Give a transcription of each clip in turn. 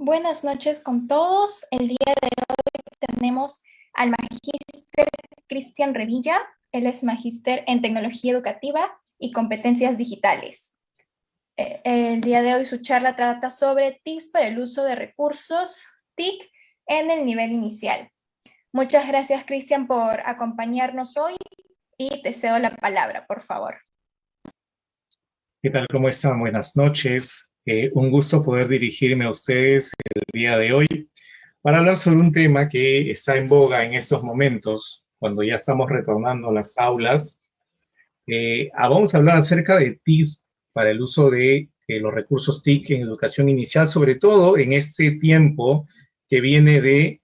Buenas noches con todos. El día de hoy tenemos al magíster Cristian Revilla. Él es magíster en tecnología educativa y competencias digitales. El día de hoy su charla trata sobre tips para el uso de recursos TIC en el nivel inicial. Muchas gracias, Cristian, por acompañarnos hoy y te cedo la palabra, por favor. ¿Qué tal? ¿Cómo están? Buenas noches. Un gusto poder dirigirme a ustedes el día de hoy para hablar sobre un tema que está en boga en estos momentos, cuando ya estamos retornando a las aulas. Vamos a hablar acerca de TIC para el uso de los recursos TIC en educación inicial, sobre todo en este tiempo que viene de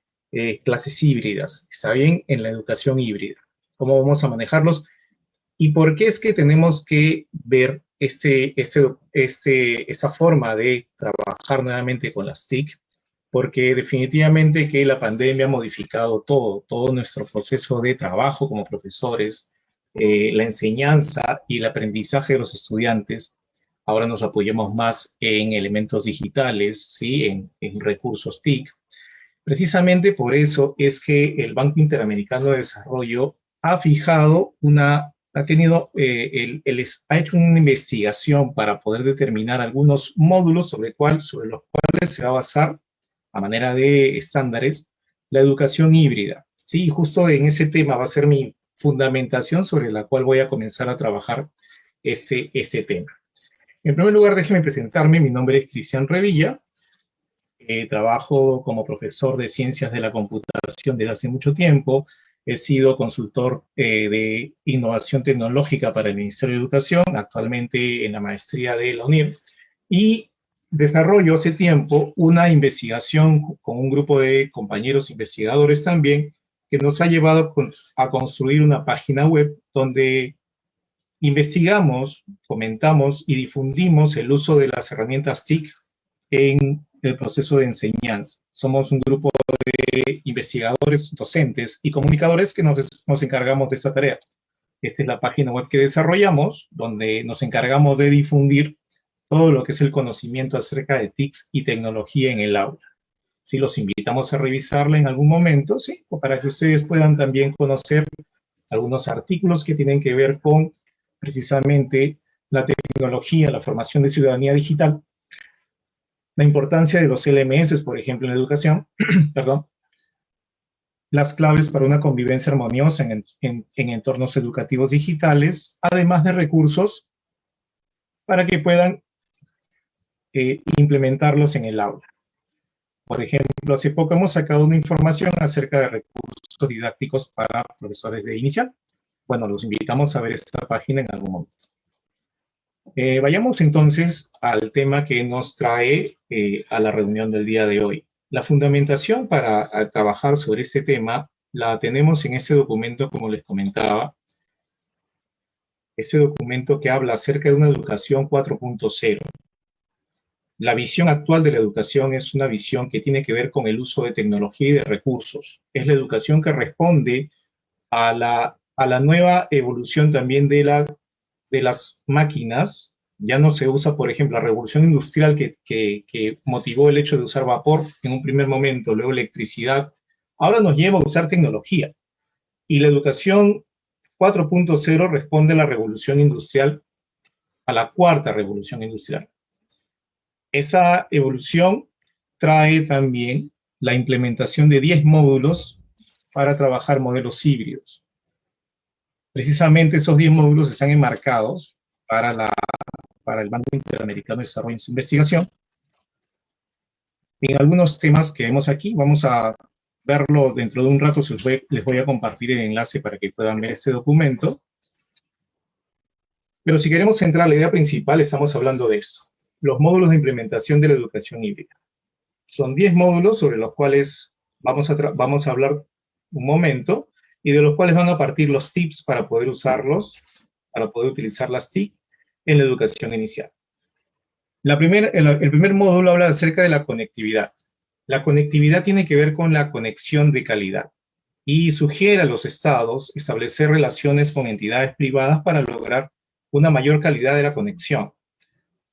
clases híbridas, ¿está bien? En la educación híbrida. ¿Cómo vamos a manejarlos? ¿Y por qué es que tenemos que ver esta forma de trabajar nuevamente con las TIC? Porque definitivamente que la pandemia ha modificado todo nuestro proceso de trabajo como profesores, la enseñanza y el aprendizaje de los estudiantes. Ahora nos apoyamos más en elementos digitales, ¿sí? En recursos TIC. Precisamente por eso es que el Banco Interamericano de Desarrollo ha fijado ha hecho una investigación para poder determinar algunos módulos sobre los cuales se va a basar, a manera de estándares, la educación híbrida. Sí, justo en ese tema va a ser mi fundamentación sobre la cual voy a comenzar a trabajar este tema. En primer lugar, déjeme presentarme. Mi nombre es Cristian Revilla. Trabajo como profesor de ciencias de la computación desde hace mucho tiempo. He sido consultor de innovación tecnológica para el Ministerio de Educación, actualmente en la maestría de la UNIR, y desarrollo hace tiempo una investigación con un grupo de compañeros investigadores también, que nos ha llevado a construir una página web donde investigamos, fomentamos y difundimos el uso de las herramientas TIC en el proceso de enseñanza. Somos un grupo de investigadores, docentes y comunicadores que nos encargamos de esta tarea. Esta es la página web que desarrollamos, donde nos encargamos de difundir todo lo que es el conocimiento acerca de TICs y tecnología en el aula. Sí, los invitamos a revisarla en algún momento, sí, o para que ustedes puedan también conocer algunos artículos que tienen que ver con precisamente la tecnología, la formación de ciudadanía digital, la importancia de los LMS, por ejemplo, en la educación, perdón, las claves para una convivencia armoniosa en entornos educativos digitales, además de recursos para que puedan implementarlos en el aula. Por ejemplo, hace poco hemos sacado una información acerca de recursos didácticos para profesores de inicial. Bueno, los invitamos a ver esta página en algún momento. Vayamos entonces al tema que nos trae a la reunión del día de hoy. La fundamentación para trabajar sobre este tema la tenemos en este documento, como les comentaba, este documento que habla acerca de una educación 4.0. La visión actual de la educación es una visión que tiene que ver con el uso de tecnología y de recursos. Es la educación que responde a la nueva evolución también de las máquinas. Ya no se usa, por ejemplo, la revolución industrial que motivó el hecho de usar vapor en un primer momento, luego electricidad. Ahora nos lleva a usar tecnología. Y la educación 4.0 responde a la revolución industrial, a la cuarta revolución industrial. Esa evolución trae también la implementación de 10 módulos para trabajar modelos híbridos. Precisamente esos 10 módulos están enmarcados para el Banco Interamericano de Desarrollo en su investigación. En algunos temas que vemos aquí, vamos a verlo dentro de un rato, les voy a compartir el enlace para que puedan ver este documento. Pero si queremos centrar la idea principal, estamos hablando de esto. Los módulos de implementación de la educación híbrida. Son 10 módulos sobre los cuales vamos a hablar un momento y de los cuales van a partir los tips para poder usarlos, para poder utilizar las TIC en la educación inicial. El primer módulo habla acerca de la conectividad. La conectividad tiene que ver con la conexión de calidad y sugiere a los estados establecer relaciones con entidades privadas para lograr una mayor calidad de la conexión.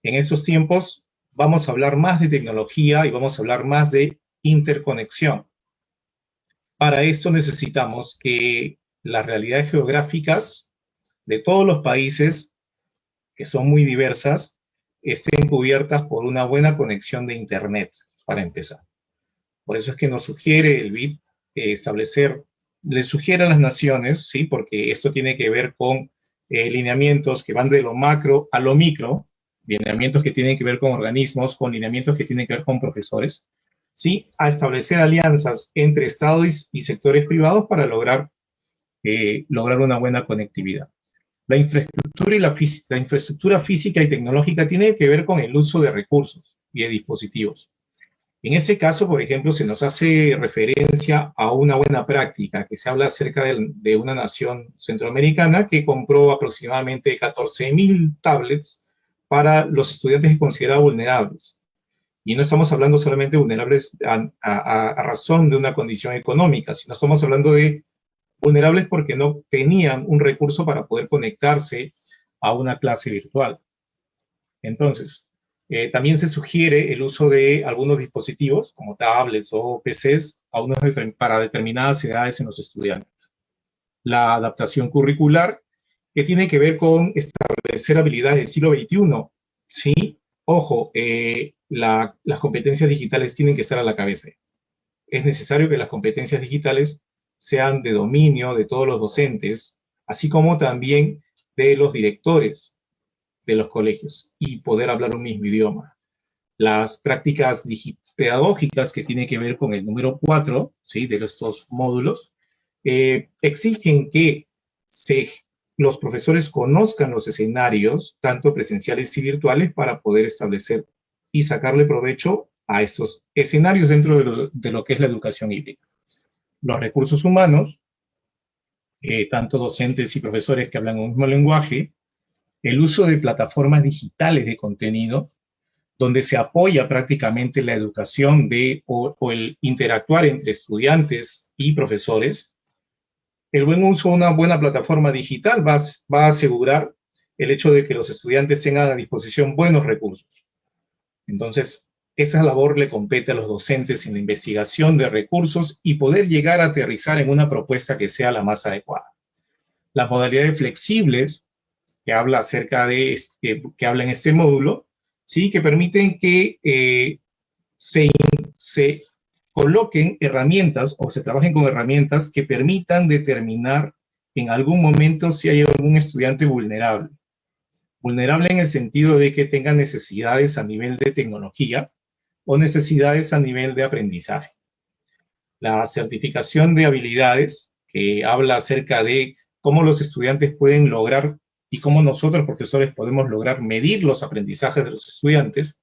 En estos tiempos vamos a hablar más de tecnología y vamos a hablar más de interconexión. Para esto necesitamos que las realidades geográficas de todos los países, que son muy diversas, estén cubiertas por una buena conexión de Internet, para empezar. Por eso es que nos sugiere el BID establecer, le sugiere a las naciones, ¿sí? Porque esto tiene que ver con lineamientos que van de lo macro a lo micro, lineamientos que tienen que ver con organismos, con lineamientos que tienen que ver con profesores, ¿sí? A establecer alianzas entre estados y sectores privados para lograr una buena conectividad. La infraestructura y la infraestructura física y tecnológica tiene que ver con el uso de recursos y de dispositivos. En ese caso, por ejemplo, se nos hace referencia a una buena práctica que se habla acerca de una nación centroamericana que compró aproximadamente 14.000 tablets para los estudiantes que considera vulnerables. Y no estamos hablando solamente de vulnerables a razón de una condición económica, sino estamos hablando de vulnerables porque no tenían un recurso para poder conectarse a una clase virtual. Entonces, también se sugiere el uso de algunos dispositivos, como tablets o PCs, para determinadas edades en los estudiantes. La adaptación curricular, que tiene que ver con establecer habilidades del siglo XXI, ¿sí? Ojo, las competencias digitales tienen que estar a la cabeza. Es necesario que las competencias digitales sean de dominio de todos los docentes, así como también de los directores de los colegios y poder hablar un mismo idioma. Las prácticas pedagógicas que tienen que ver con el número 4, ¿sí? De estos módulos, exigen que los profesores conozcan los escenarios, tanto presenciales y virtuales, para poder establecer y sacarle provecho a estos escenarios dentro de lo que es la educación híbrida. Los recursos humanos, tanto docentes y profesores que hablan un mismo lenguaje, el uso de plataformas digitales de contenido, donde se apoya prácticamente la educación o el interactuar entre estudiantes y profesores. El buen uso de una buena plataforma digital va a asegurar el hecho de que los estudiantes tengan a disposición buenos recursos. Entonces, esa labor le compete a los docentes en la investigación de recursos y poder llegar a aterrizar en una propuesta que sea la más adecuada. Las modalidades flexibles, que habla acerca de, que habla en este módulo, ¿sí? Que permiten que se coloquen herramientas o se trabajen con herramientas que permitan determinar en algún momento si hay algún estudiante vulnerable. Vulnerable en el sentido de que tenga necesidades a nivel de tecnología o necesidades a nivel de aprendizaje. La certificación de habilidades, que habla acerca de cómo los estudiantes pueden lograr y cómo nosotros, profesores, podemos lograr medir los aprendizajes de los estudiantes.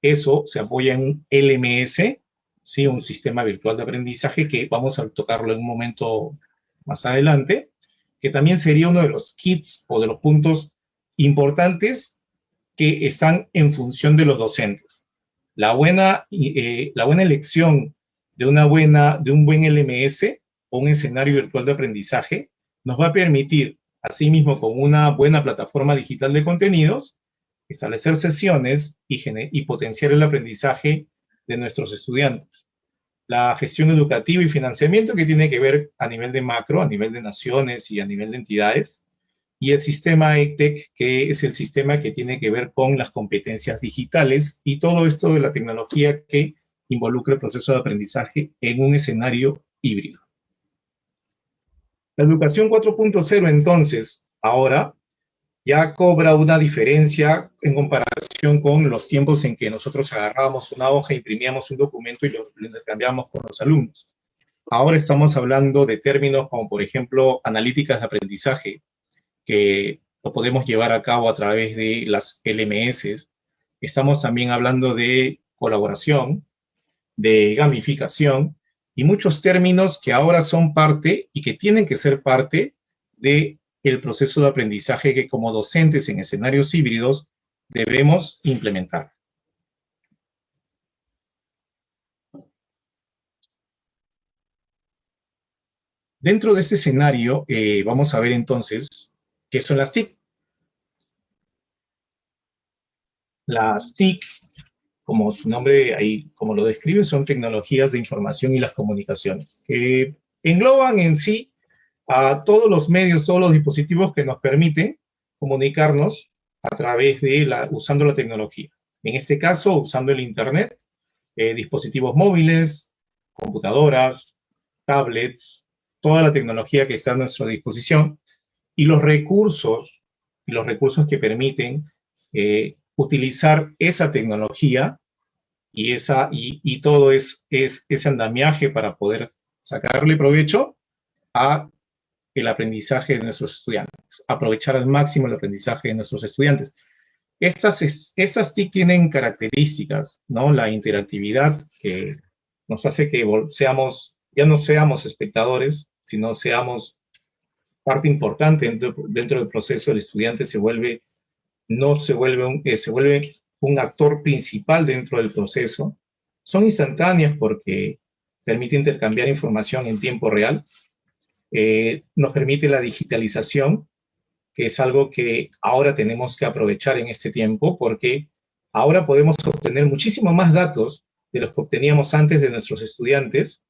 Eso se apoya en un LMS, ¿sí? Un sistema virtual de aprendizaje que vamos a tocarlo en un momento más adelante, que también sería uno de los kits o de los puntos importantes que están en función de los docentes. La buena elección de un buen LMS o un escenario virtual de aprendizaje nos va a permitir, asimismo, con una buena plataforma digital de contenidos, establecer sesiones y potenciar el aprendizaje de nuestros estudiantes. La gestión educativa y financiamiento, que tiene que ver a nivel de macro, a nivel de naciones y a nivel de entidades, y el sistema EdTech, que es el sistema que tiene que ver con las competencias digitales y todo esto de la tecnología que involucra el proceso de aprendizaje en un escenario híbrido. La educación 4.0, entonces, ahora ya cobra una diferencia en comparación con los tiempos en que nosotros agarrábamos una hoja, imprimíamos un documento y lo intercambiábamos con los alumnos. Ahora estamos hablando de términos como, por ejemplo, analíticas de aprendizaje, que lo podemos llevar a cabo a través de las LMS. Estamos también hablando de colaboración, de gamificación y muchos términos que ahora son parte y que tienen que ser parte del proceso de aprendizaje que como docentes en escenarios híbridos debemos implementar. Dentro de este escenario, vamos a ver entonces qué son las TIC. Las TIC como su nombre ahí, como lo describe, son tecnologías de información y las comunicaciones, que engloban en sí a todos los medios, todos los dispositivos que nos permiten comunicarnos a través de usando la tecnología. En este caso, usando el Internet, dispositivos móviles, computadoras, tablets, toda la tecnología que está a nuestra disposición y los recursos que permiten utilizar esa tecnología y todo ese andamiaje para poder sacarle provecho a el aprendizaje de nuestros estudiantes, aprovechar al máximo el aprendizaje de nuestros estudiantes. Estas TIC tienen características, ¿no? La interactividad que nos hace que ya no seamos espectadores, sino seamos parte importante dentro del proceso. El estudiante se vuelve un actor principal dentro del proceso. Son instantáneas porque permite intercambiar información en tiempo real. Nos permite la digitalización, que es algo que ahora tenemos que aprovechar en este tiempo, porque ahora podemos obtener muchísimo más datos de los que obteníamos antes de nuestros estudiantes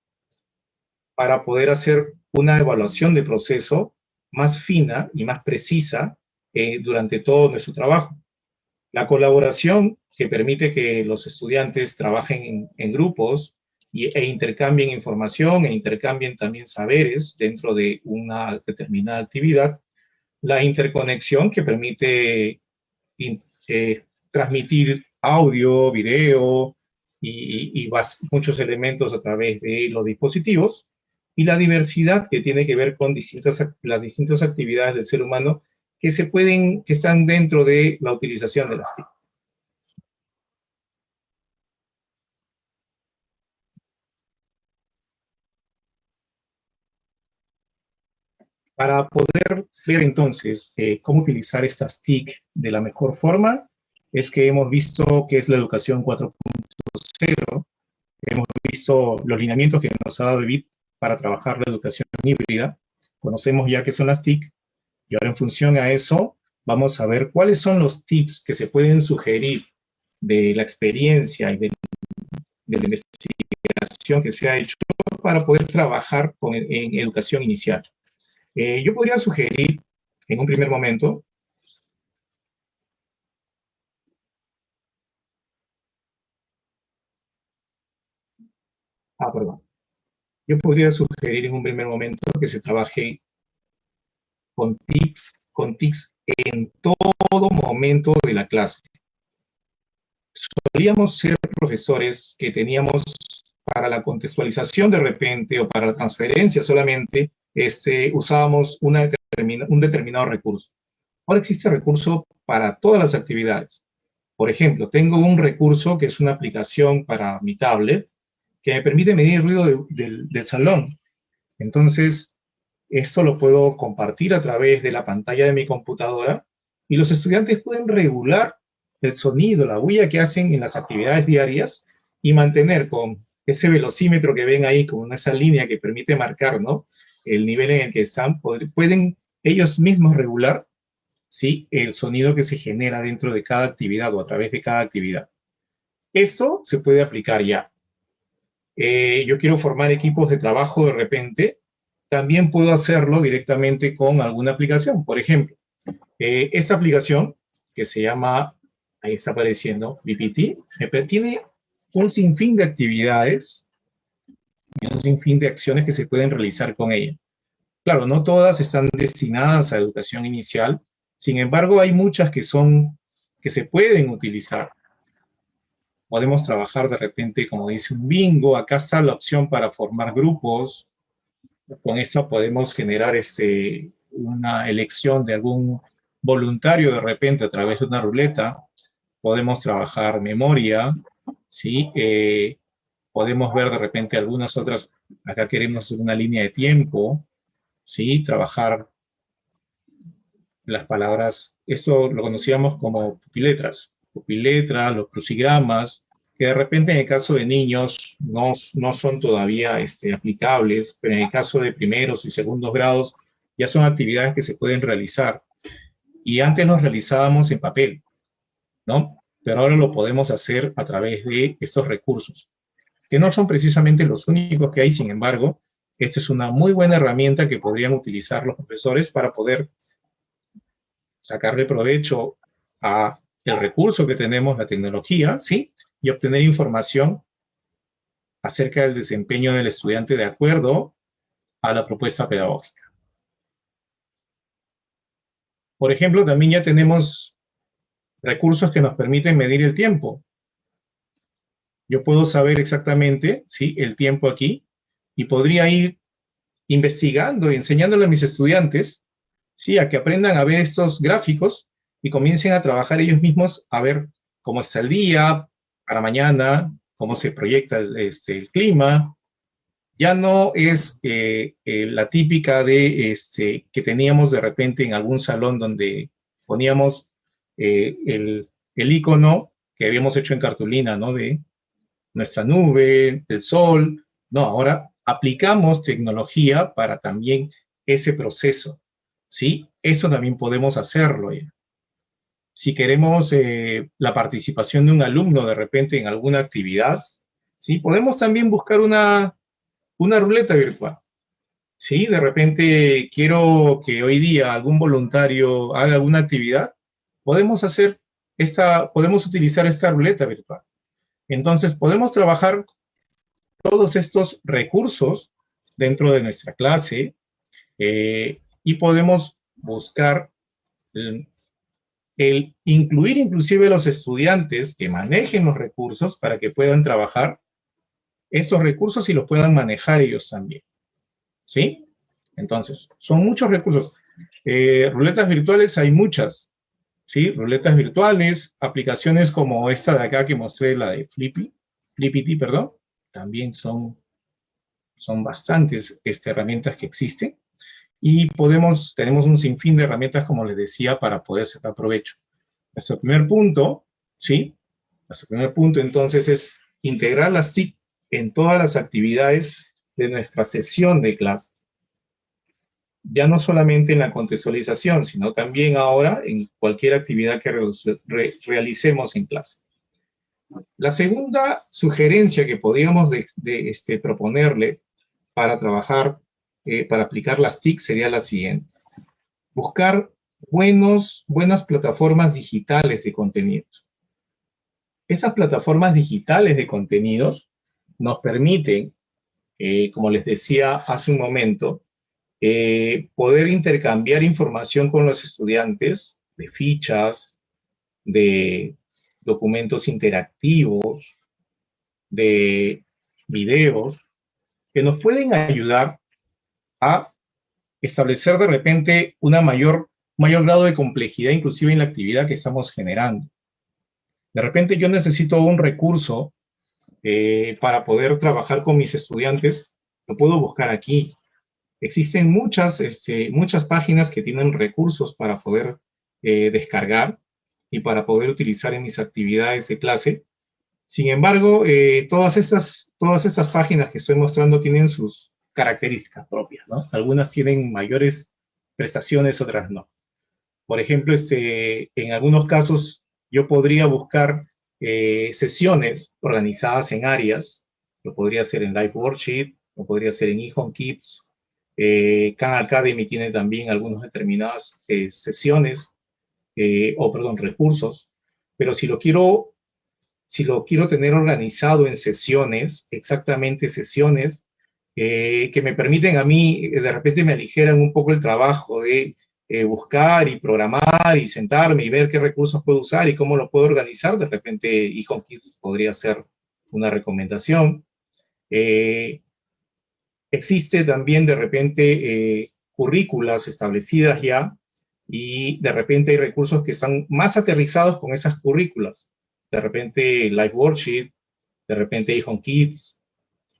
para poder hacer una evaluación de proceso más fina y más precisa durante todo nuestro trabajo. La colaboración que permite que los estudiantes trabajen en grupos e intercambien información e intercambien también saberes dentro de una determinada actividad. La interconexión que permite transmitir audio, video y muchos elementos a través de los dispositivos. Y la diversidad que tiene que ver con las distintas actividades del ser humano que están dentro de la utilización de las TIC. Para poder ver entonces cómo utilizar estas TIC de la mejor forma, es que hemos visto qué es la educación 4.0, hemos visto los lineamientos que nos ha dado EBIT para trabajar la educación híbrida, conocemos ya qué son las TIC, y ahora en función a eso vamos a ver cuáles son los tips que se pueden sugerir de la experiencia y de la investigación que se ha hecho para poder trabajar en educación inicial. Yo podría sugerir en un primer momento perdón. Yo podría sugerir en un primer momento que se trabaje con TICs en todo momento de la clase. Solíamos ser profesores que teníamos para la contextualización de repente o para la transferencia solamente, usábamos un determinado recurso. Ahora existe recurso para todas las actividades. Por ejemplo, tengo un recurso que es una aplicación para mi tablet que me permite medir el ruido del salón. Entonces, esto lo puedo compartir a través de la pantalla de mi computadora y los estudiantes pueden regular el sonido, la bulla que hacen en las actividades diarias y mantener con ese velocímetro que ven ahí, con esa línea que permite marcar, ¿no?, el nivel en el que están, pueden ellos mismos regular, ¿sí?, el sonido que se genera dentro de cada actividad o a través de cada actividad. Esto se puede aplicar ya. Yo quiero formar equipos de trabajo de repente, también puedo hacerlo directamente con alguna aplicación. Por ejemplo, esta aplicación que se llama, ahí está apareciendo, BPT, tiene un sinfín de actividades y un sinfín de acciones que se pueden realizar con ella. Claro, no todas están destinadas a educación inicial, sin embargo, hay muchas que se pueden utilizar. Podemos trabajar de repente, como dice, un bingo. Acá está la opción para formar grupos. Con esto podemos generar una elección de algún voluntario de repente a través de una ruleta. Podemos trabajar memoria, ¿sí? Podemos ver de repente algunas otras. Acá queremos una línea de tiempo, ¿sí? Trabajar las palabras. Esto lo conocíamos como pupiletras. Pupiletras, los crucigramas, que de repente en el caso de niños no son todavía aplicables, pero en el caso de primeros y segundos grados ya son actividades que se pueden realizar. Y antes los realizábamos en papel, ¿no? pero ahora lo podemos hacer a través de estos recursos, que no son precisamente los únicos que hay. Sin embargo, esta es una muy buena herramienta que podrían utilizar los profesores para poder sacarle provecho a el recurso que tenemos, la tecnología, ¿sí? Y obtener información acerca del desempeño del estudiante de acuerdo a la propuesta pedagógica. Por ejemplo, también ya tenemos recursos que nos permiten medir el tiempo. Yo puedo saber exactamente, ¿sí?, el tiempo aquí, y podría ir investigando y enseñándole a mis estudiantes, ¿sí?, a que aprendan a ver estos gráficos y comiencen a trabajar ellos mismos a ver cómo está el día para mañana, cómo se proyecta el clima. Ya no es la típica de que teníamos de repente en algún salón donde poníamos el icono que habíamos hecho en cartulina, ¿no?, de nuestra nube, del sol. No, ahora aplicamos tecnología para también ese proceso, ¿sí? Eso también podemos hacerlo ya. Si queremos la participación de un alumno de repente en alguna actividad, ¿sí?, podemos también buscar una ruleta virtual, ¿sí? De repente quiero que hoy día algún voluntario haga alguna actividad, podemos utilizar esta ruleta virtual. Entonces, podemos trabajar todos estos recursos dentro de nuestra clase y podemos buscar el incluir inclusive a los estudiantes que manejen los recursos para que puedan trabajar estos recursos y los puedan manejar ellos también, ¿sí? Entonces, son muchos recursos. Ruletas virtuales hay muchas, ¿sí? Ruletas virtuales, aplicaciones como esta de acá que mostré, la de Flippity, perdón, también son bastantes herramientas que existen, y tenemos un sinfín de herramientas, como les decía, para poder sacar provecho. Nuestro primer punto, ¿sí? Nuestro primer punto, entonces, es integrar las TIC en todas las actividades de nuestra sesión de clase. Ya no solamente en la contextualización, sino también ahora en cualquier actividad que realicemos en clase. La segunda sugerencia que podríamos proponerle para trabajar, para aplicar las TIC sería la siguiente: buscar buenas plataformas digitales de contenidos. Esas plataformas digitales de contenidos nos permiten, como les decía hace un momento, poder intercambiar información con los estudiantes de fichas, de documentos interactivos, de videos, que nos pueden ayudar a establecer de repente un mayor grado de complejidad, inclusive en la actividad que estamos generando. De repente yo necesito un recurso para poder trabajar con mis estudiantes, lo puedo buscar aquí. Existen muchas páginas que tienen recursos para poder descargar y para poder utilizar en mis actividades de clase. Sin embargo, todas estas páginas que estoy mostrando tienen sus características propias, ¿no? Algunas tienen mayores prestaciones, otras no. Por ejemplo, en algunos casos yo podría buscar sesiones organizadas en áreas. Lo podría hacer en Live Worksheet, lo podría hacer en eHome Kids. Khan Academy tiene también algunas determinadas sesiones, recursos, pero si lo quiero tener organizado en sesiones, exactamente sesiones, que me permiten a mí, de repente me aligeran un poco el trabajo de buscar y programar y sentarme y ver qué recursos puedo usar y cómo lo puedo organizar. De repente eHome Kids podría ser una recomendación. Existe también de repente currículas establecidas ya, y de repente hay recursos que están más aterrizados con esas currículas. De repente Live Worksheet, de repente eHome Kids,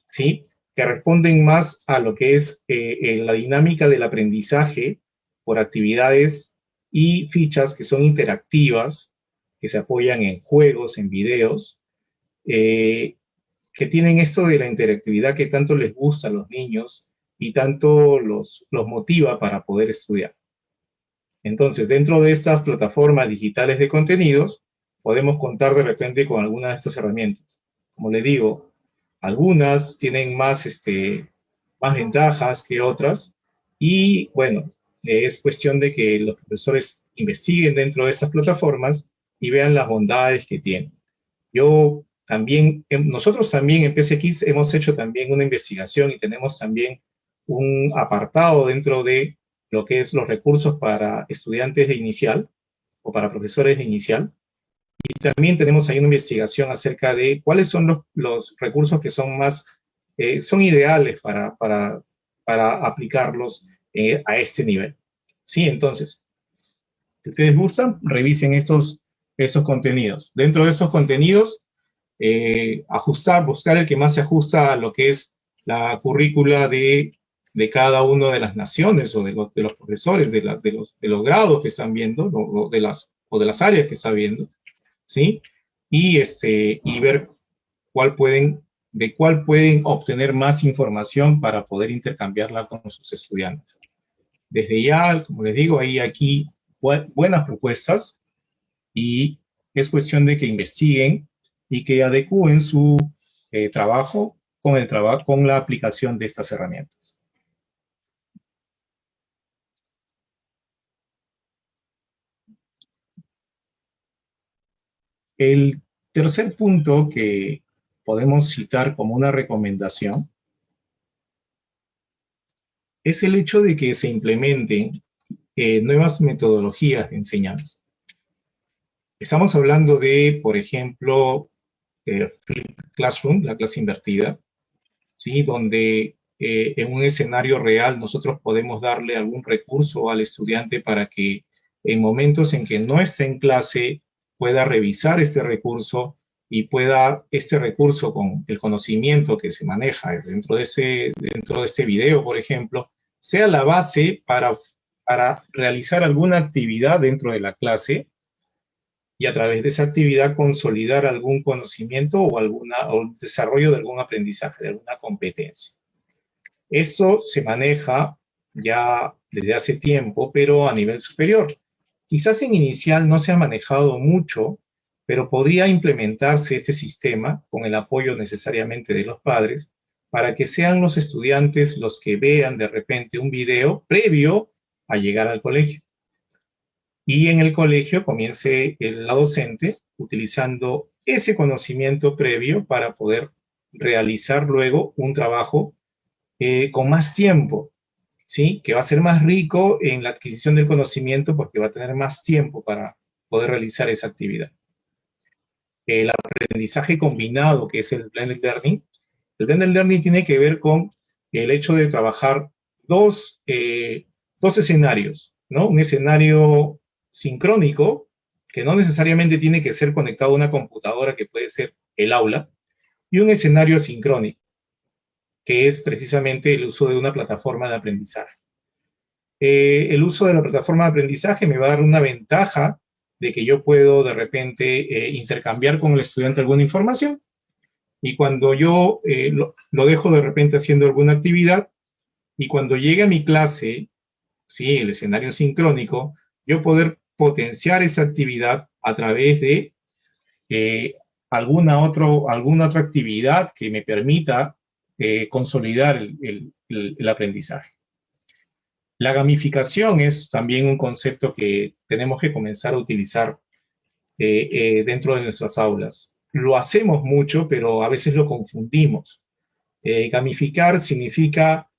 ¿sí?, que responden más a lo que es la dinámica del aprendizaje por actividades y fichas que son interactivas, que se apoyan en juegos, en videos, que tienen esto de la interactividad que tanto les gusta a los niños y tanto los motiva para poder estudiar. Entonces, dentro de estas plataformas digitales de contenidos, podemos contar de repente con alguna de estas herramientas. Como le digo, algunas tienen más ventajas que otras y bueno, es cuestión de que los profesores investiguen dentro de estas plataformas y vean las bondades que tienen. Yo también, nosotros también en PSX hemos hecho también una investigación y tenemos también un apartado dentro de lo que es los recursos para estudiantes de inicial o para profesores de inicial. Y también tenemos ahí una investigación acerca de cuáles son los recursos que son más, son ideales para aplicarlos a este nivel. Sí, entonces, si ustedes gustan, revisen estos contenidos. Dentro de estos contenidos, buscar el que más se ajusta a lo que es la currícula de cada una de las naciones o de los profesores, de los grados que están viendo o de las áreas que están viendo, ¿sí? Y ver de cuál pueden obtener más información para poder intercambiarla con sus estudiantes. Desde ya, como les digo, hay aquí buenas propuestas y es cuestión de que investiguen y que adecúen su trabajo con la aplicación de estas herramientas. El tercer punto que podemos citar como una recomendación es el hecho de que se implementen nuevas metodologías de enseñanza. Estamos hablando de, por ejemplo, Flip Classroom, la clase invertida, ¿sí? Donde en un escenario real nosotros podemos darle algún recurso al estudiante para que en momentos en que no esté en clase pueda revisar este recurso y pueda este recurso con el conocimiento que se maneja dentro de este video, por ejemplo, sea la base para realizar alguna actividad dentro de la clase y a través de esa actividad consolidar algún conocimiento o el desarrollo de algún aprendizaje, de alguna competencia. Esto se maneja ya desde hace tiempo, pero a nivel superior. Quizás en inicial no se ha manejado mucho, pero podría implementarse este sistema con el apoyo necesariamente de los padres para que sean los estudiantes los que vean de repente un video previo a llegar al colegio. Y en el colegio comience la docente utilizando ese conocimiento previo para poder realizar luego un trabajo con más tiempo, ¿sí? Que va a ser más rico en la adquisición del conocimiento porque va a tener más tiempo para poder realizar esa actividad. El aprendizaje combinado, que es el Blended Learning, el Blended Learning tiene que ver con el hecho de trabajar dos escenarios, ¿no? Un escenario sincrónico, que no necesariamente tiene que ser conectado a una computadora, que puede ser el aula, y un escenario asincrónico, que es precisamente el uso de una plataforma de aprendizaje. El uso de la plataforma de aprendizaje me va a dar una ventaja de que yo puedo de repente intercambiar con el estudiante alguna información, y cuando yo lo dejo de repente haciendo alguna actividad, y cuando llegue a mi clase, ¿sí? El escenario sincrónico, yo poder potenciar esa actividad a través de alguna otra actividad que me permita consolidar el aprendizaje. La gamificación es también un concepto que tenemos que comenzar a utilizar dentro de nuestras aulas. Lo hacemos mucho, pero a veces lo confundimos. Gamificar significa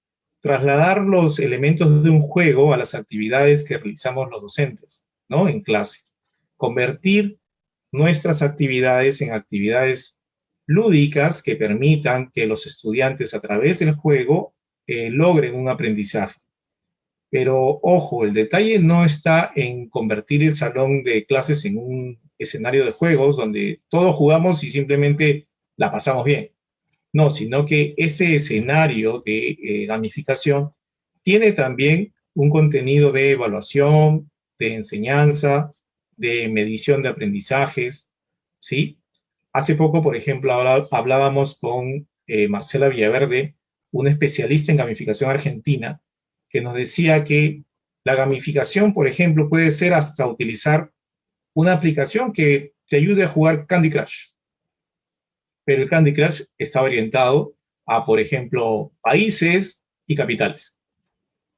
trasladar los elementos de un juego a las actividades que realizamos los docentes, ¿no? En clase. Convertir nuestras actividades en actividades lúdicas que permitan que los estudiantes a través del juego logren un aprendizaje. Pero, ojo, el detalle no está en convertir el salón de clases en un escenario de juegos donde todos jugamos y simplemente la pasamos bien. No, sino que este escenario de gamificación tiene también un contenido de evaluación, de enseñanza, de medición de aprendizajes, ¿sí? Hace poco, por ejemplo, hablábamos con Marcela Villaverde, una especialista en gamificación argentina, que nos decía que la gamificación, por ejemplo, puede ser hasta utilizar una aplicación que te ayude a jugar Candy Crush. Pero el Candy Crush está orientado a, por ejemplo, países y capitales.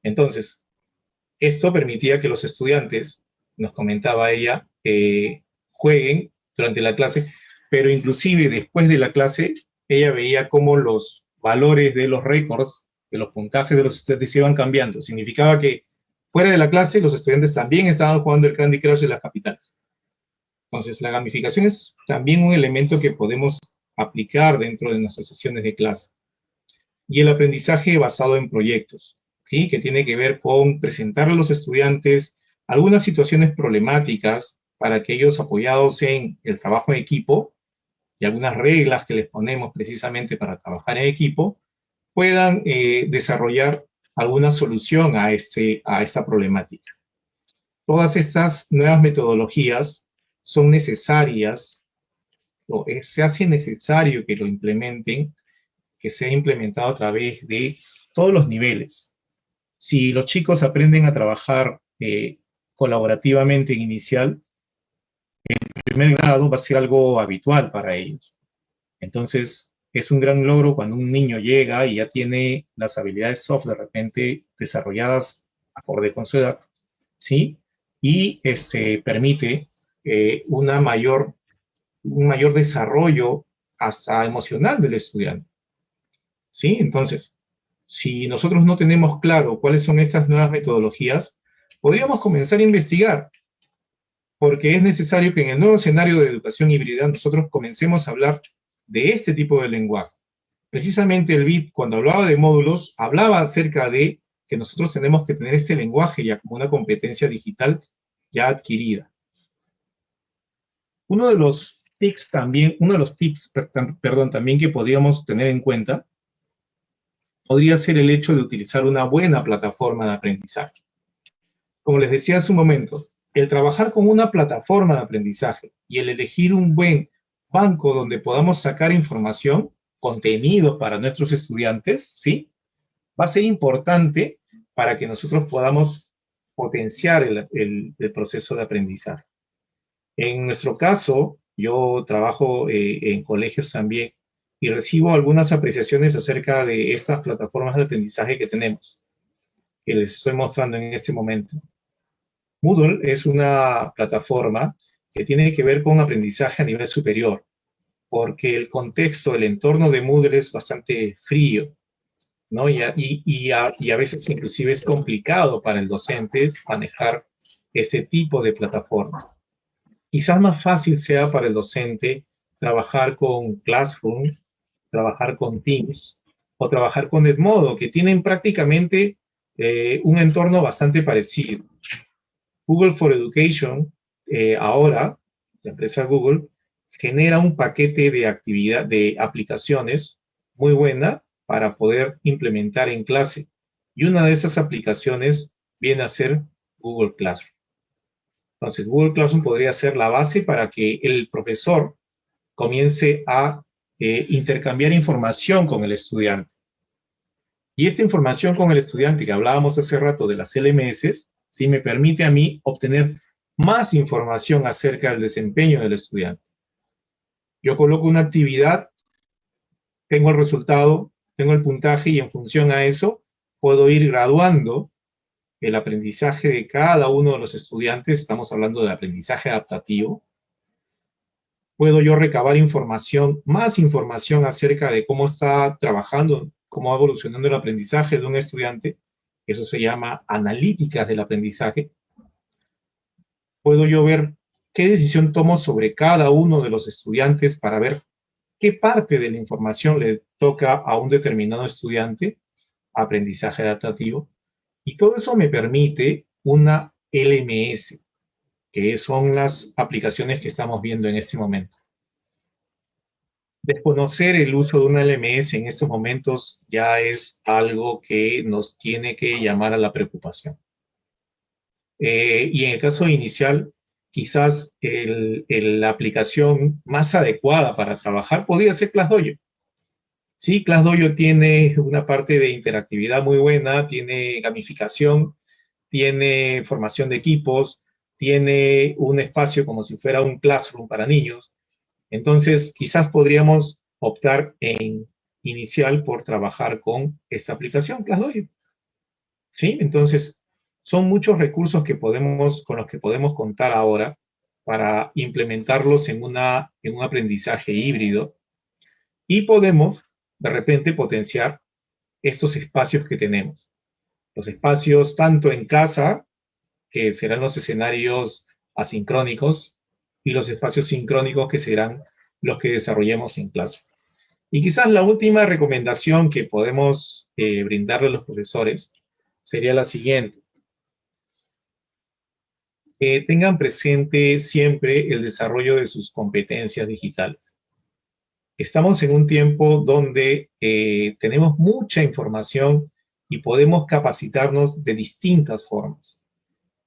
Entonces, esto permitía que los estudiantes, nos comentaba ella, jueguen durante la clase, pero inclusive después de la clase, ella veía cómo los valores de los récords, de los puntajes de los estudiantes iban cambiando. Significaba que fuera de la clase, los estudiantes también estaban jugando el Candy Crush en las capitales. Entonces, la gamificación es también un elemento que podemos aplicar dentro de nuestras sesiones de clase. Y el aprendizaje basado en proyectos, ¿sí? Que tiene que ver con presentar a los estudiantes algunas situaciones problemáticas para que ellos, apoyados en el trabajo en equipo y algunas reglas que les ponemos precisamente para trabajar en equipo, puedan desarrollar alguna solución a esta problemática. Todas estas nuevas metodologías son necesarias, o se hace necesario que lo implementen, que sea implementado a través de todos los niveles. Si los chicos aprenden a trabajar colaborativamente en inicial, en primer grado va a ser algo habitual para ellos. Entonces, es un gran logro cuando un niño llega y ya tiene las habilidades soft de repente desarrolladas acorde con su edad, ¿sí? Y permite un mayor desarrollo hasta emocional del estudiante, ¿sí? Entonces, si nosotros no tenemos claro cuáles son estas nuevas metodologías, podríamos comenzar a investigar, porque es necesario que en el nuevo escenario de educación híbrida nosotros comencemos a hablar de este tipo de lenguaje. Precisamente el BID, cuando hablaba de módulos, hablaba acerca de que nosotros tenemos que tener este lenguaje ya como una competencia digital ya adquirida. Uno de los tips también que podríamos tener en cuenta podría ser el hecho de utilizar una buena plataforma de aprendizaje. Como les decía hace un momento, el trabajar con una plataforma de aprendizaje y el elegir un buen banco donde podamos sacar información, contenido para nuestros estudiantes, ¿sí? Va a ser importante para que nosotros podamos potenciar el proceso de aprendizaje. En nuestro caso, yo trabajo en colegios también y recibo algunas apreciaciones acerca de estas plataformas de aprendizaje que tenemos, que les estoy mostrando en este momento. Moodle es una plataforma que tiene que ver con aprendizaje a nivel superior, porque el contexto, el entorno de Moodle es bastante frío, ¿no? Y a veces inclusive es complicado para el docente manejar ese tipo de plataforma. Quizás más fácil sea para el docente trabajar con Classroom, trabajar con Teams o trabajar con Edmodo, que tienen prácticamente un entorno bastante parecido. Google for Education, ahora, la empresa Google, genera un paquete de aplicaciones muy buena para poder implementar en clase. Y una de esas aplicaciones viene a ser Google Classroom. Entonces, Google Classroom podría ser la base para que el profesor comience a intercambiar información con el estudiante. Y esta información con el estudiante que hablábamos hace rato de las LMS, ¿sí? Me permite a mí obtener más información acerca del desempeño del estudiante. Yo coloco una actividad, tengo el resultado, tengo el puntaje y en función a eso puedo ir graduando el aprendizaje de cada uno de los estudiantes. Estamos hablando de aprendizaje adaptativo. Puedo yo recabar información, más información acerca de cómo está trabajando, cómo va evolucionando el aprendizaje de un estudiante. Eso se llama analíticas del aprendizaje. Puedo yo ver qué decisión tomo sobre cada uno de los estudiantes para ver qué parte de la información le toca a un determinado estudiante, aprendizaje adaptativo. Y todo eso me permite una LMS, que son las aplicaciones que estamos viendo en este momento. Desconocer el uso de una LMS en estos momentos ya es algo que nos tiene que llamar a la preocupación. Y en el caso inicial, quizás la aplicación más adecuada para trabajar podría ser ClassDojo. Sí, ClassDojo tiene una parte de interactividad muy buena, tiene gamificación, tiene formación de equipos, tiene un espacio como si fuera un classroom para niños. Entonces, quizás podríamos optar en inicial por trabajar con esta aplicación, ClassDojo. ¿Sí? Entonces, son muchos recursos que con los que podemos contar ahora para implementarlos en un aprendizaje híbrido y podemos, de repente, potenciar estos espacios que tenemos. Los espacios tanto en casa, que serán los escenarios asincrónicos, y los espacios sincrónicos, que serán los que desarrollemos en clase. Y quizás la última recomendación que podemos brindarle a los profesores sería la siguiente. Tengan presente siempre el desarrollo de sus competencias digitales. Estamos en un tiempo donde tenemos mucha información y podemos capacitarnos de distintas formas.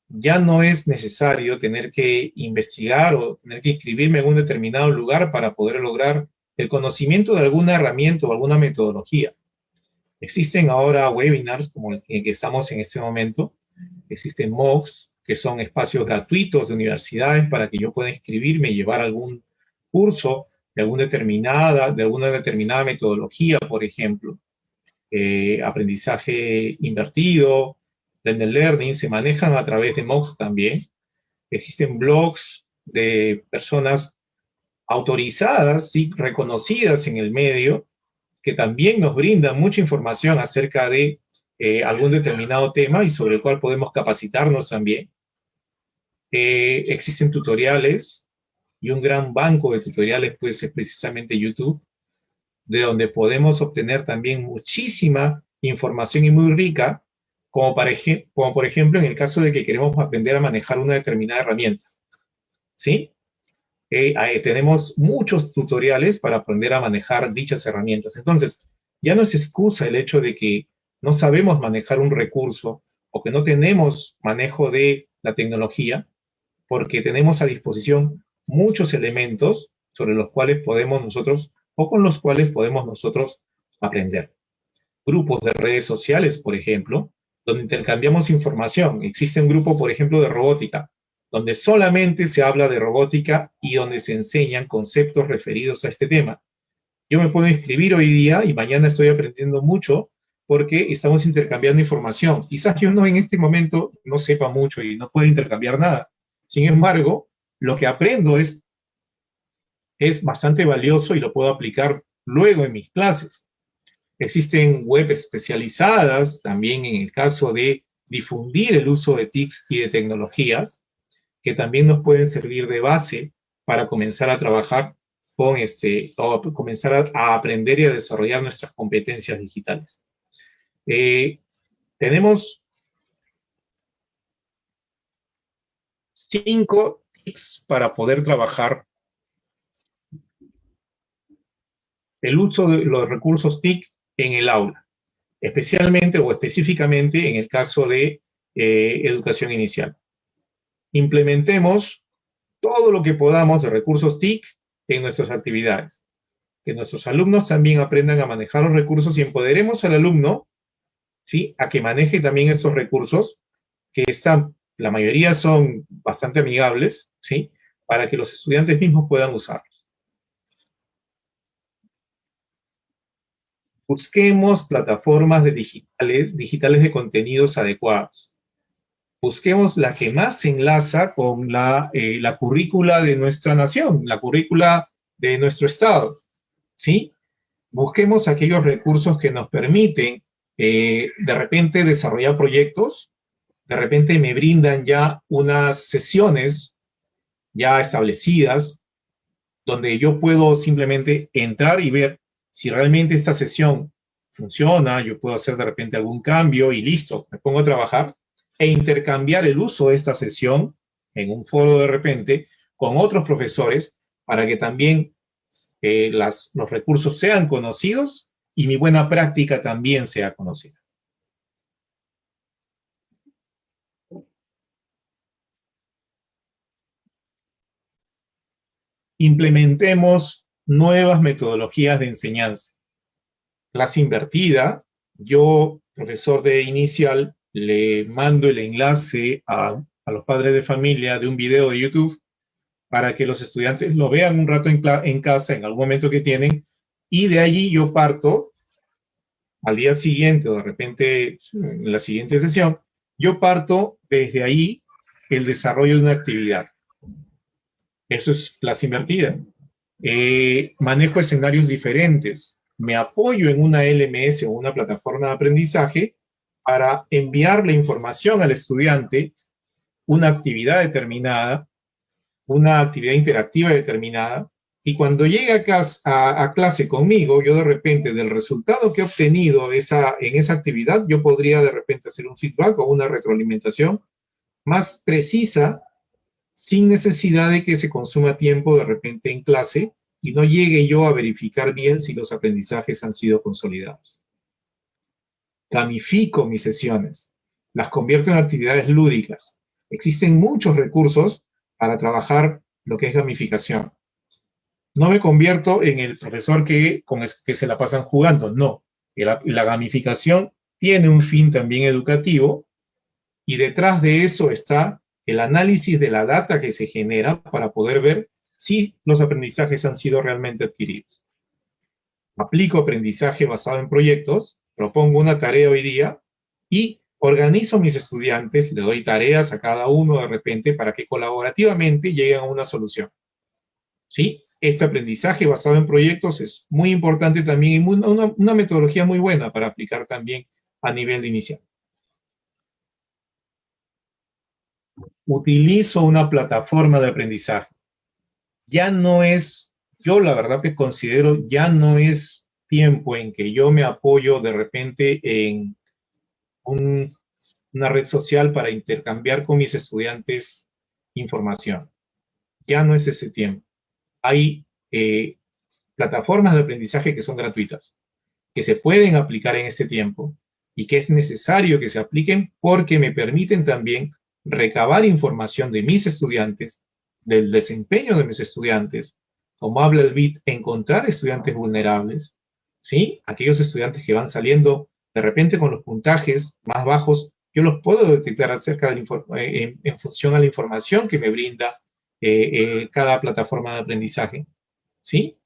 Ya no es necesario tener que investigar o tener que inscribirme en un determinado lugar para poder lograr el conocimiento de alguna herramienta o alguna metodología. Existen ahora webinars como el que estamos en este momento. Existen MOOCs, que son espacios gratuitos de universidades para que yo pueda inscribirme y llevar algún curso de alguna determinada metodología, por ejemplo. Aprendizaje invertido, blended learning, se manejan a través de MOOCs también. Existen blogs de personas autorizadas y reconocidas en el medio que también nos brindan mucha información acerca de algún determinado tema y sobre el cual podemos capacitarnos también. Existen tutoriales y un gran banco de tutoriales puede ser precisamente YouTube, de donde podemos obtener también muchísima información y muy rica, como por ejemplo en el caso de que queremos aprender a manejar una determinada herramienta. ¿Sí? Tenemos muchos tutoriales para aprender a manejar dichas herramientas. Entonces, ya no es excusa el hecho de que no sabemos manejar un recurso o que no tenemos manejo de la tecnología, porque tenemos a disposición muchos elementos sobre los cuales podemos nosotros o con los cuales podemos nosotros aprender. Grupos de redes sociales, por ejemplo, donde intercambiamos información. Existe un grupo, por ejemplo, de robótica, donde solamente se habla de robótica y donde se enseñan conceptos referidos a este tema. Yo me puedo inscribir hoy día y mañana estoy aprendiendo mucho porque estamos intercambiando información. Quizás yo no en este momento no sepa mucho y no pueda intercambiar nada. Sin embargo, lo que aprendo es bastante valioso y lo puedo aplicar luego en mis clases. Existen web especializadas también en el caso de difundir el uso de TICs y de tecnologías, que también nos pueden servir de base para comenzar a trabajar con o comenzar a aprender y a desarrollar nuestras competencias digitales. Tenemos 5 tips para poder trabajar el uso de los recursos TIC en el aula, especialmente o específicamente en el caso de educación inicial. Implementemos todo lo que podamos de recursos TIC en nuestras actividades. Que nuestros alumnos también aprendan a manejar los recursos y empoderemos al alumno, ¿sí?, a que maneje también estos recursos, que la mayoría son bastante amigables, ¿sí?, para que los estudiantes mismos puedan usarlos. Busquemos plataformas digitales de contenidos adecuados. Busquemos la que más se enlaza con la currícula de nuestra nación, la currícula de nuestro estado, ¿sí? Busquemos aquellos recursos que nos permiten de repente desarrollar proyectos, de repente me brindan ya unas sesiones ya establecidas, donde yo puedo simplemente entrar y ver si realmente esta sesión funciona, yo puedo hacer de repente algún cambio y listo, me pongo a trabajar e intercambiar el uso de esta sesión en un foro de repente con otros profesores para que también los recursos sean conocidos y mi buena práctica también sea conocida. Implementemos nuevas metodologías de enseñanza. Clase invertida, yo, profesor de inicial, le mando el enlace a a los padres de familia de un video de YouTube para que los estudiantes lo vean un rato en casa, en algún momento que tienen, y de allí yo parto al día siguiente o de repente en la siguiente sesión, yo parto desde ahí el desarrollo de una actividad. Eso es clase invertida. Manejo escenarios diferentes. Me apoyo en una LMS o una plataforma de aprendizaje para enviar la información al estudiante, una actividad determinada, una actividad interactiva determinada, y cuando llegue a clase conmigo, yo de repente del resultado que he obtenido en esa actividad, yo podría de repente hacer un feedback o una retroalimentación más precisa, sin necesidad de que se consuma tiempo de repente en clase y no llegue yo a verificar bien si los aprendizajes han sido consolidados. Gamifico mis sesiones, las convierto en actividades lúdicas. Existen muchos recursos para trabajar lo que es gamificación. No me convierto en el profesor que se la pasan jugando, no. La gamificación tiene un fin también educativo y detrás de eso está el análisis de la data que se genera para poder ver si los aprendizajes han sido realmente adquiridos. Aplico aprendizaje basado en proyectos, propongo una tarea hoy día y organizo a mis estudiantes, le doy tareas a cada uno de repente para que colaborativamente lleguen a una solución. ¿Sí? Este aprendizaje basado en proyectos es muy importante también y una metodología muy buena para aplicar también a nivel de inicial. Utilizo una plataforma de aprendizaje. Ya no es, yo la verdad que considero, ya no es tiempo en que yo me apoyo de repente en una red social para intercambiar con mis estudiantes información. Ya no es ese tiempo. Hay plataformas de aprendizaje que son gratuitas, que se pueden aplicar en ese tiempo y que es necesario que se apliquen porque me permiten también recabar información de mis estudiantes, del desempeño de mis estudiantes, como habla el BIT, encontrar estudiantes vulnerables, ¿sí? Aquellos estudiantes que van saliendo de repente con los puntajes más bajos, yo los puedo detectar acerca de en función a la información que me brinda cada plataforma de aprendizaje, ¿sí?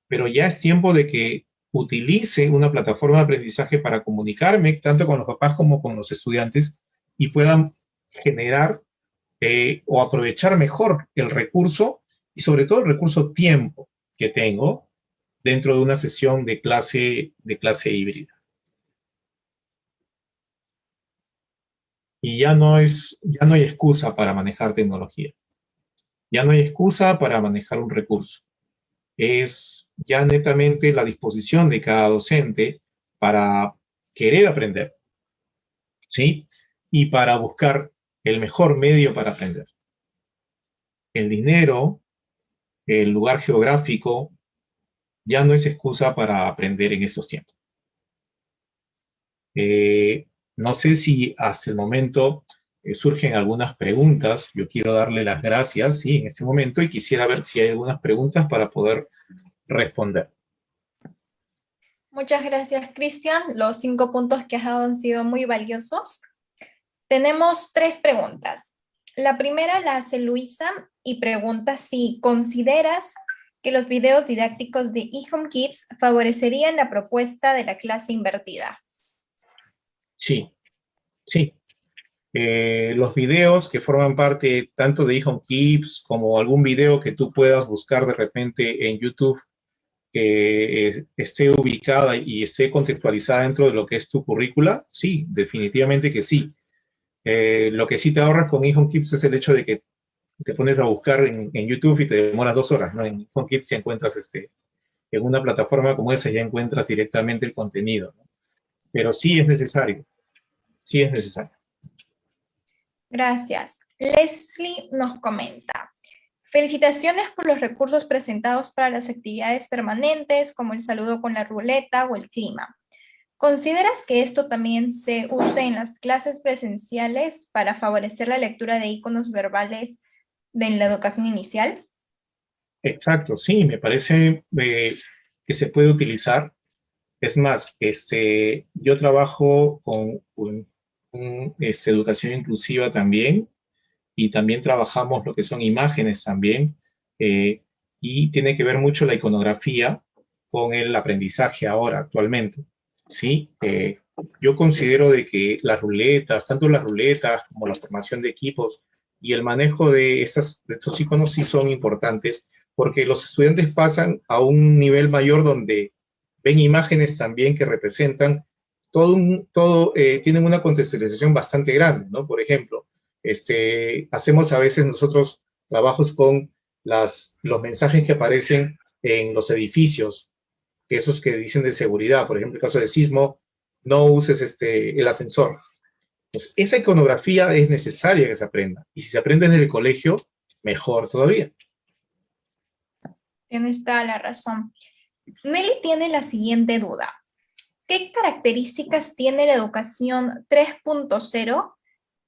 Pero ya es tiempo de que utilice una plataforma de aprendizaje para comunicarme tanto con los papás como con los estudiantes y puedan generar o aprovechar mejor el recurso y sobre todo el recurso tiempo que tengo dentro de una sesión de clase híbrida. Y ya no hay excusa para manejar tecnología. Ya no hay excusa para manejar un recurso. Es ya netamente la disposición de cada docente para querer aprender, ¿sí? Y para buscar el mejor medio para aprender. El dinero, el lugar geográfico, ya no es excusa para aprender en estos tiempos. No sé si hasta el momento surgen algunas preguntas. Yo quiero darle las gracias, sí, en este momento, y quisiera ver si hay algunas preguntas para poder responder. Muchas gracias, Cristian. Los 5 puntos que has dado han sido muy valiosos. Tenemos 3 preguntas. La primera la hace Luisa y pregunta si consideras que los videos didácticos de eHome Kids favorecerían la propuesta de la clase invertida. Sí, sí. Los videos que forman parte tanto de eHome Kids como algún video que tú puedas buscar de repente en YouTube que esté ubicada y esté contextualizada dentro de lo que es tu currícula, sí, definitivamente que sí. Lo que sí te ahorras con eHome Kids es el hecho de que te pones a buscar en YouTube y te demoras 2 horas, ¿no? En eHome Kids si encuentras en una plataforma como esa ya encuentras directamente el contenido, ¿no? Pero sí es necesario, sí es necesario. Gracias. Leslie nos comenta: felicitaciones por los recursos presentados para las actividades permanentes, como el saludo con la ruleta o el clima. ¿Consideras que esto también se use en las clases presenciales para favorecer la lectura de iconos verbales de la educación inicial? Exacto, sí, me parece que se puede utilizar. Es más, yo trabajo con educación inclusiva también y también trabajamos lo que son imágenes también, y tiene que ver mucho la iconografía con el aprendizaje ahora, actualmente, ¿sí? Yo considero de que las ruletas, tanto las ruletas como la formación de equipos y el manejo de estos iconos sí son importantes, porque los estudiantes pasan a un nivel mayor donde ven imágenes también que representan tienen una contextualización bastante grande, ¿no? Por ejemplo, hacemos a veces nosotros trabajos con los mensajes que aparecen en los edificios, que esos que dicen de seguridad, por ejemplo, en caso de sismo, no uses el ascensor. Pues esa iconografía es necesaria que se aprenda, y si se aprende desde el colegio, mejor todavía. Tienes toda la razón. Nelly tiene la siguiente duda. ¿Qué características tiene la educación 3.0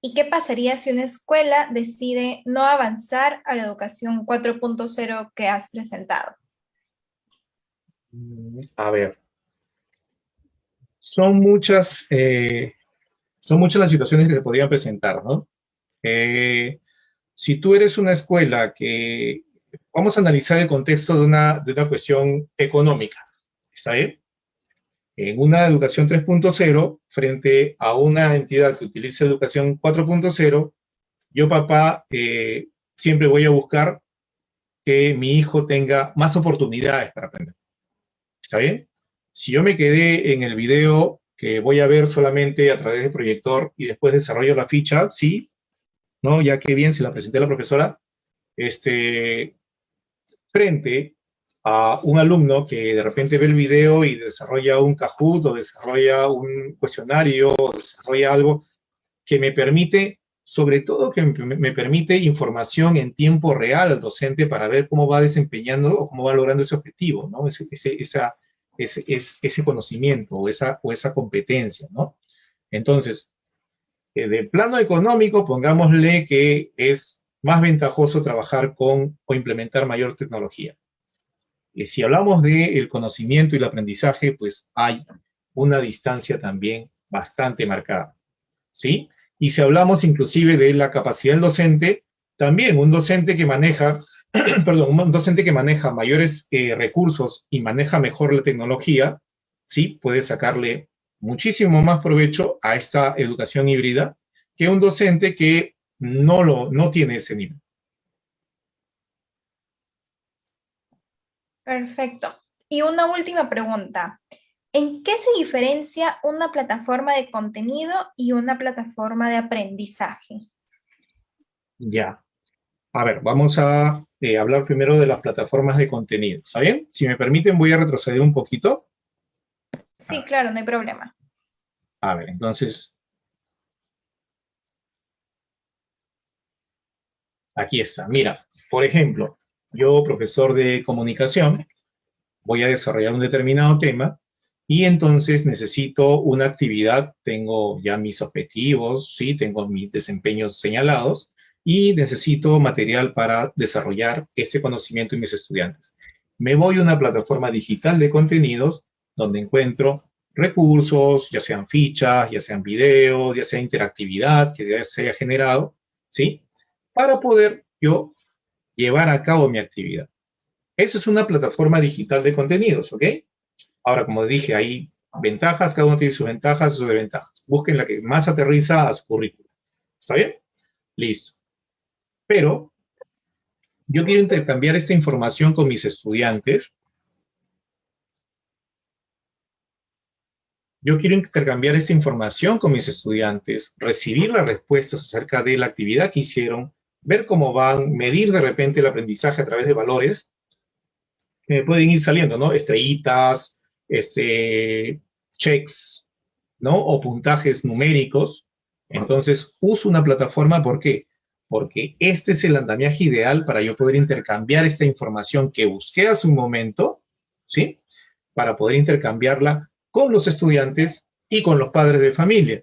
y qué pasaría si una escuela decide no avanzar a la educación 4.0 que has presentado? A ver, son muchas las situaciones que se podrían presentar, ¿no? Si tú eres una escuela que, vamos a analizar el contexto de una cuestión económica, ¿está bien? En una educación 3.0, frente a una entidad que utiliza educación 4.0, yo, papá, siempre voy a buscar que mi hijo tenga más oportunidades para aprender. ¿Está bien? Si yo me quedé en el video que voy a ver solamente a través del proyector y después desarrollo la ficha, sí, ¿no? Ya que bien se la presenté a la profesora, frente a un alumno que de repente ve el video y desarrolla un Kahoot o desarrolla un cuestionario o desarrolla algo que me permite, sobre todo que me permite información en tiempo real al docente para ver cómo va desempeñando o cómo va logrando ese objetivo, ¿no? Ese conocimiento o esa competencia, ¿no? Entonces, de plano económico, pongámosle que es más ventajoso trabajar con o implementar mayor tecnología. Si hablamos del conocimiento y el aprendizaje, pues hay una distancia también bastante marcada, ¿sí? Y si hablamos inclusive de la capacidad del docente, también un docente que maneja, perdón, un docente que maneja mayores recursos y maneja mejor la tecnología, sí, puede sacarle muchísimo más provecho a esta educación híbrida que un docente que no tiene ese nivel. Perfecto. Y una última pregunta. ¿En qué se diferencia una plataforma de contenido y una plataforma de aprendizaje? Ya. A ver, vamos a hablar primero de las plataformas de contenido, ¿está bien? Si me permiten, voy a retroceder un poquito. Sí, claro, no hay problema. A ver, entonces, aquí está. Mira, por ejemplo, yo, profesor de comunicación, voy a desarrollar un determinado tema y entonces necesito una actividad, tengo ya mis objetivos, ¿sí? Tengo mis desempeños señalados y necesito material para desarrollar ese conocimiento en mis estudiantes. Me voy a una plataforma digital de contenidos donde encuentro recursos, ya sean fichas, ya sean videos, ya sea interactividad que ya se haya generado, ¿sí? Para poder yo llevar a cabo mi actividad. Eso es una plataforma digital de contenidos, ¿ok? Ahora, como dije, hay ventajas, cada uno tiene sus ventajas y sus desventajas. Busquen la que más aterriza a su currículum. ¿Está bien? Listo. Pero yo quiero intercambiar esta información con mis estudiantes. Yo quiero intercambiar esta información con mis estudiantes, recibir las respuestas acerca de la actividad que hicieron, ver cómo van, medir de repente el aprendizaje a través de valores que me pueden ir saliendo, ¿no? Estrellitas, checks, ¿no? O puntajes numéricos. Entonces, uso una plataforma, ¿por qué? Porque este es el andamiaje ideal para yo poder intercambiar esta información que busqué hace un momento, ¿sí? Para poder intercambiarla con los estudiantes y con los padres de familia,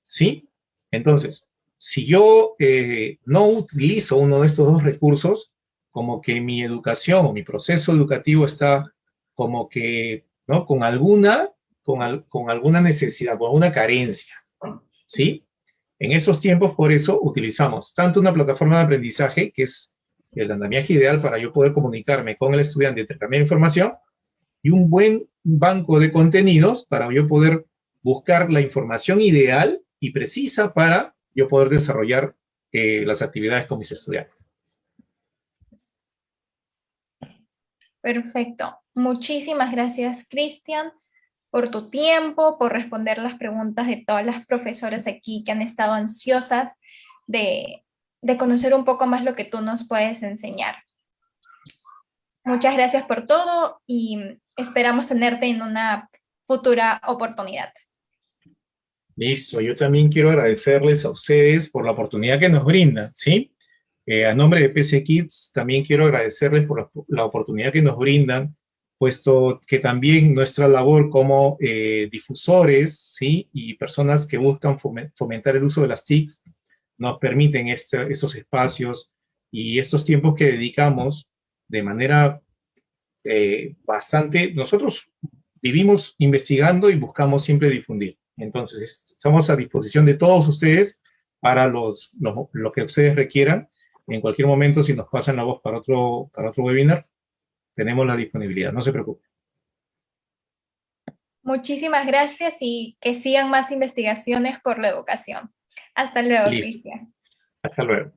¿sí? Entonces, si yo no utilizo uno de estos dos recursos, como que mi educación o mi proceso educativo está como que, ¿no? Con alguna necesidad, con alguna carencia, ¿sí? En estos tiempos, por eso, utilizamos tanto una plataforma de aprendizaje, que es el andamiaje ideal para yo poder comunicarme con el estudiante y intercambiar información, y un buen banco de contenidos para yo poder buscar la información ideal y precisa para yo poder desarrollar las actividades con mis estudiantes. Perfecto. Muchísimas gracias, Cristian, por tu tiempo, por responder las preguntas de todas las profesoras aquí que han estado ansiosas de conocer un poco más lo que tú nos puedes enseñar. Muchas gracias por todo y esperamos tenerte en una futura oportunidad. Listo, yo también quiero agradecerles a ustedes por la oportunidad que nos brindan, ¿sí? A nombre de PC Kids, también quiero agradecerles por la oportunidad que nos brindan, puesto que también nuestra labor como difusores, ¿sí? Y personas que buscan fomentar el uso de las TIC, nos permiten estos espacios y estos tiempos que dedicamos de manera bastante. Nosotros vivimos investigando y buscamos siempre difundir. Entonces, estamos a disposición de todos ustedes para lo que ustedes requieran. En cualquier momento, si nos pasan la voz para otro webinar, tenemos la disponibilidad, no se preocupen. Muchísimas gracias y que sigan más investigaciones por la educación. Hasta luego, Listo. Cristian. Hasta luego.